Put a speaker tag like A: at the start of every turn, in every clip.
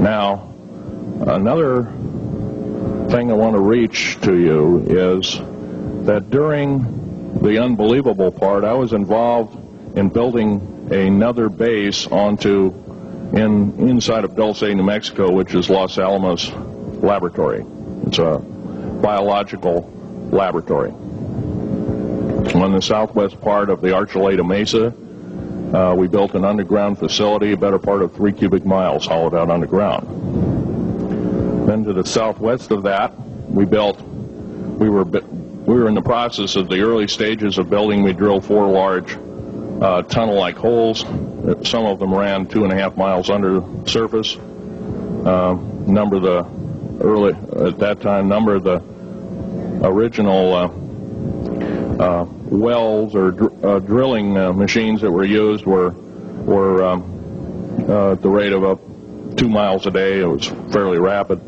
A: Now, another thing I want to reach to you is that during the unbelievable part, I was involved in building another base inside of Dulce, New Mexico, which is Los Alamos Laboratory. It's a biological laboratory. On the southwest part of the Archuleta Mesa, we built an underground facility, a better part of 3 cubic miles hollowed out underground. Then to the southwest of that, we were in the process of the early stages of building. We drilled 4 large tunnel-like holes. Some of them ran 2.5 miles under the surface. Number of the original wells or drilling machines that were used were at the rate of up 2 miles a day. It was fairly rapid.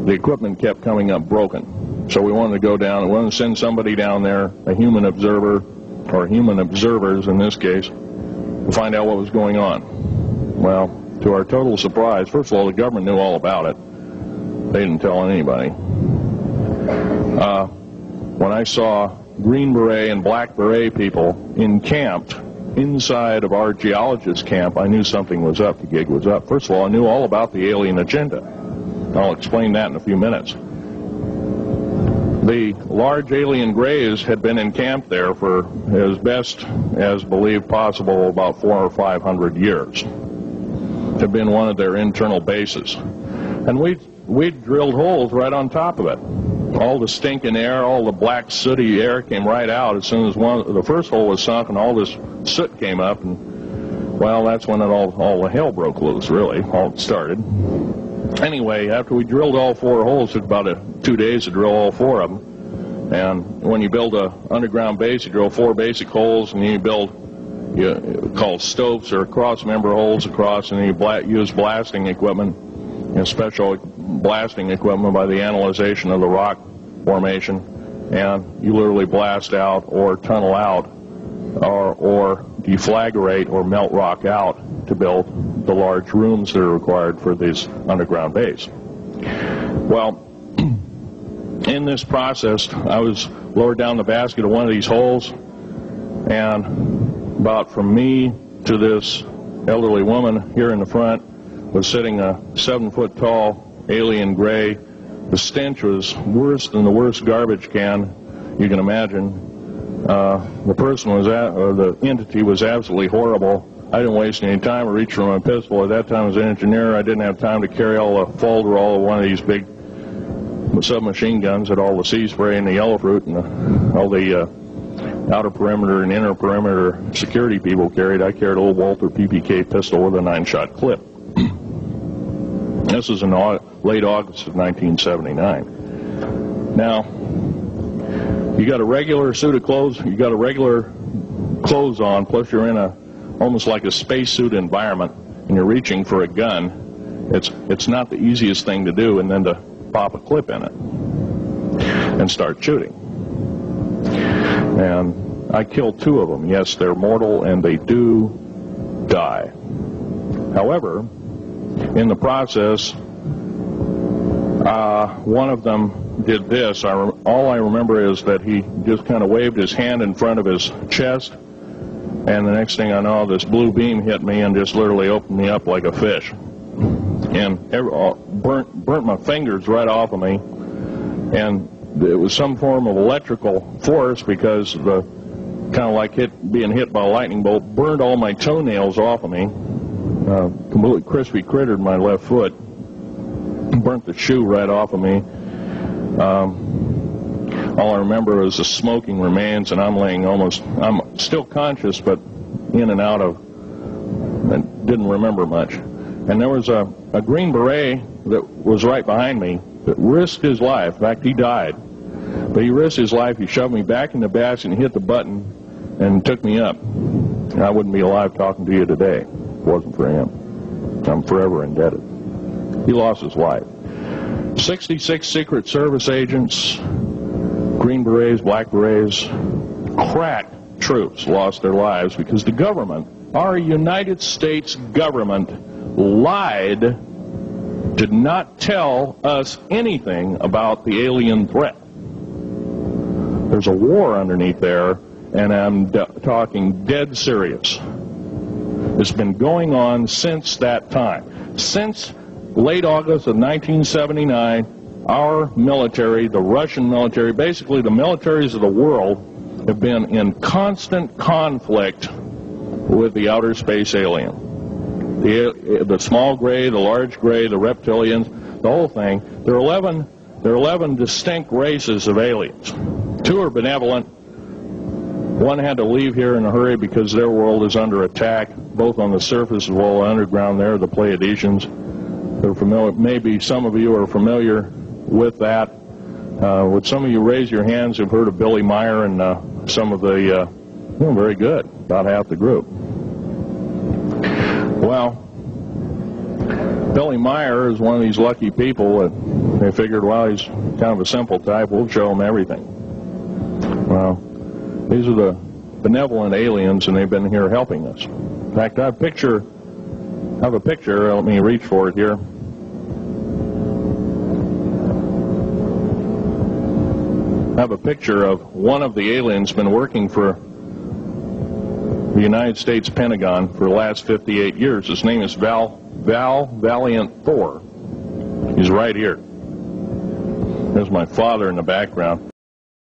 A: The equipment kept coming up broken. So we wanted to go down, we wanted to send somebody down there, a human observer, or human observers in this case, to find out what was going on. Well, to our total surprise, first of all, the government knew all about it. They didn't tell anybody. When I saw Green Beret and Black Beret people encamped inside of our geologist camp, I knew something was up, the gig was up. First of all, I knew all about the alien agenda. I'll explain that in a few minutes. The large alien grays had been encamped there for as best as believed possible about 400 or 500 years. It had been one of their internal bases. And we drilled holes right on top of it. All the stinking air, all the black sooty air came right out as soon as the first hole was sunk, and all this soot came up, and well, that's when all the hell broke loose, really, all it started. Anyway, after we drilled all 4 holes, it took about 2 days to drill all 4 of them. And when you build an underground base, you drill 4 basic holes, and you build called stopes or cross-member holes across, and you use blasting equipment, special blasting equipment by the analyzation of the rock formation, and you literally blast out or tunnel out or deflagrate or melt rock out to build the large rooms that are required for this underground base. Well, in this process, I was lowered down the basket of one of these holes, and about from me to this elderly woman here in the front was sitting a 7-foot-tall alien gray. The stench was worse than the worst garbage can you can imagine. The person the entity was absolutely horrible. I didn't waste any time. I reached for my pistol. At that time, I was an engineer. I didn't have time to carry all the folderol of one of these big submachine guns that all the sea spray and the yellow fruit and all the outer perimeter and inner perimeter security people carried. I carried a little Walter PPK pistol with a 9-shot clip. This was in late August of 1979. Now, you got a regular suit of clothes, you got a regular clothes on, plus you're in almost like a spacesuit environment, and you're reaching for a gun. It's not the easiest thing to do, and then to pop a clip in it and start shooting. And I killed 2 of them. Yes, they're mortal, and they do die. However, in the process, one of them did this. All I remember is that he just kind of waved his hand in front of his chest, and the next thing I know, this blue beam hit me and just literally opened me up like a fish, and burnt my fingers right off of me. And it was some form of electrical force, because the kind of like being hit by a lightning bolt burned all my toenails off of me. Completely crispy crittered my left foot, burnt the shoe right off of me. All I remember is the smoking remains, and I'm still conscious, but in and out of, and didn't remember much. And there was a Green Beret that was right behind me that risked his life. In fact, he died. But he risked his life. He shoved me back in the basket and hit the button and took me up. And I wouldn't be alive talking to you today if it wasn't for him. I'm forever indebted. He lost his life. 66 Secret Service agents, Green Berets, Black Berets, crack troops lost their lives because the government, our United States government, lied did not tell us anything about the alien threat. There's a war underneath there, and I'm talking dead serious. It's been going on since that time. Since late August of 1979, our military, the Russian military, basically the militaries of the world, have been in constant conflict with the outer space alien. The small gray, the large gray, the reptilians, the whole thing. There are 11 distinct races of aliens. 2 are benevolent. 1 had to leave here in a hurry because their world is under attack, both on the surface as well as underground. There, the Pleiadians. They're familiar. Maybe some of you are familiar with that. Would some of you raise your hands who've heard of Billy Meyer and some of the, very good, about half the group. Well, Billy Meyer is one of these lucky people that they figured, well, he's kind of a simple type, we'll show him everything. Well, these are the benevolent aliens, and they've been here helping us. In fact, I have a picture, let me reach for it here. I have a picture of one of the aliens been working for the United States Pentagon for the last 58 years. His name is Valiant Thor. He's right here. There's my father in the background.